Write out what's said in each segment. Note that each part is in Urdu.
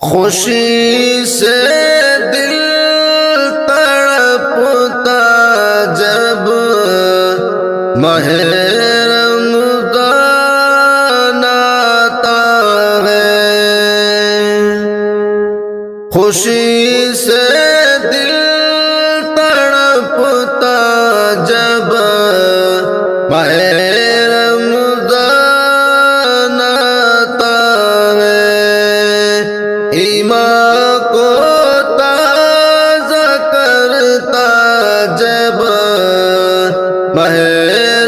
خوشی سے دل تڑپتا جب ماہ رمضان آتا ہے، خوشی سے دل تڑپتا جب ماہ رمضان آتا ہے، ایمان کو تازہ کرتا جب ماہ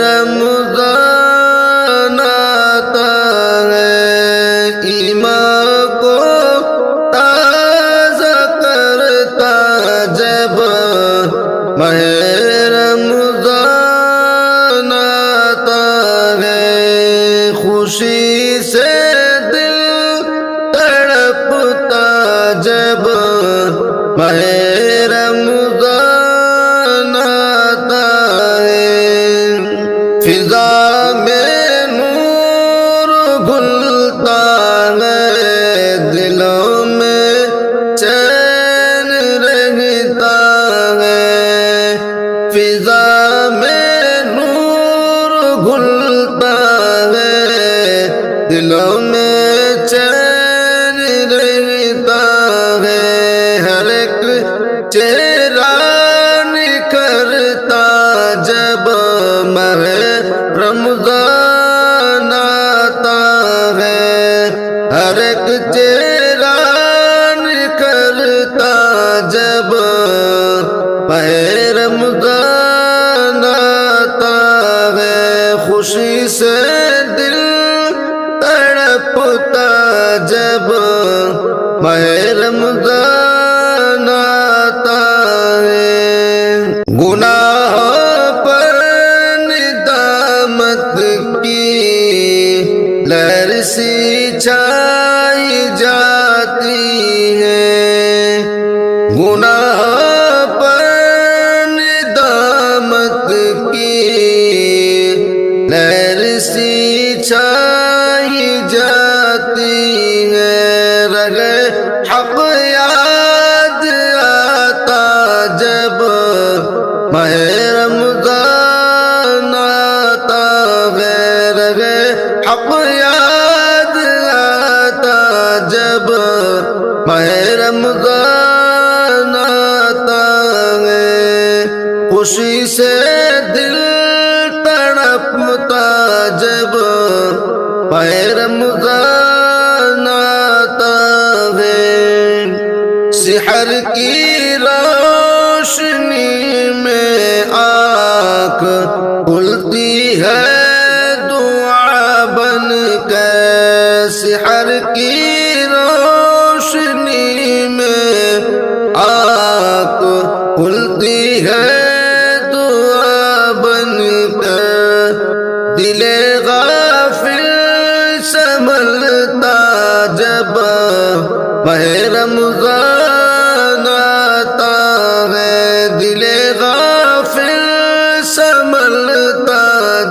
رمضان آتا ہے، ایمان کو تازہ کرتا جب ماہ رمضان آتا ہے، خوشی سے دل تڑپتا جب ماہ رمضان آتا ہے، فضا میں نور گھلتا ہے، دلوں میں چین رہتا ہے، فضا میں نور گھلتا ہے، دلوں میں چین رہتا ہے، ہر ایک چہرہ نکھرتا جب ماہ رمضان آتا ہے، ہر ایک چہرہ نکھرتا جب ماہ رمضان آتا ہے، خوشی سے دل تڑپتا جب ماہ رمضان آتا ہے، گناہ پر ندامت کی لہر سی چھائی جاتی ہے، گناہ پر ندامت کی لہر سی چھائی جاتی ہے، رہے حق یاد آتا جب ماہ رمضان آتا ہے، رہے حق یاد آتا جب ماہ رمضان آتا ہے، خوشی سے دل تڑپتا جب ماہ رمضان آتا ہے، سحر کی روشنی میں آنکھ کھلتی ہے دعا بن کے، سحر کی روشنی میں آنکھ کھلتی ہے دعا بن کے، دل غافل سنبھلتا جب ماہ رمضان آتا ہے، دل غافل سنبھلتا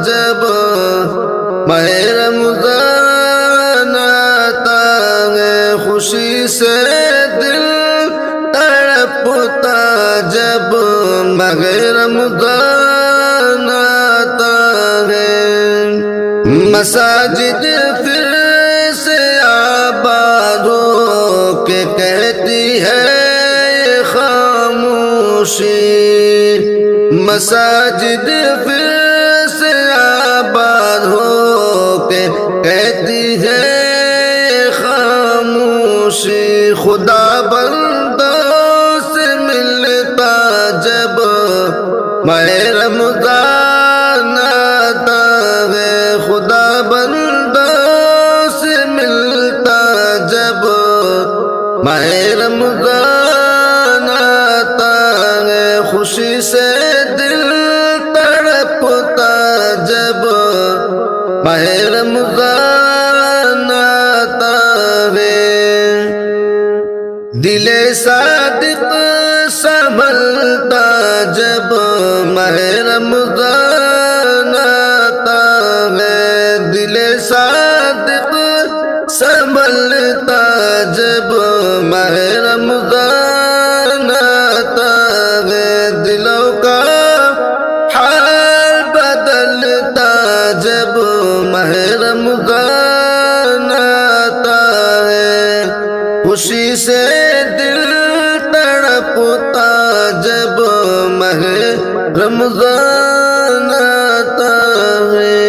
جب ماہ رمضان آتا ہے، خوشی سے دل تڑپتا جب ماہ رمضان آتا ہے، مساجد پھر سے آباد ہو کے کہتی ہے یہ خاموشی، مساجد پھر سے آباد ہو کے کہتی ہے یہ خاموشی، خدا بندوں سے ملتا جب ماہ رمضان آتا ہے، خدا بندوں سے ملتا جب ماہ رمضان آتا ہے، خوشی سے دل تڑپتا جب ماہ رمضان آتا ہے، دل صادق سنبھلتا جب ماہ رمضان آتا ہے، دل صادق سنبھلتا جب رمضان آتا ہے، خوشی سے دل تڑپتا جب ماہ رمضان آتا ہے۔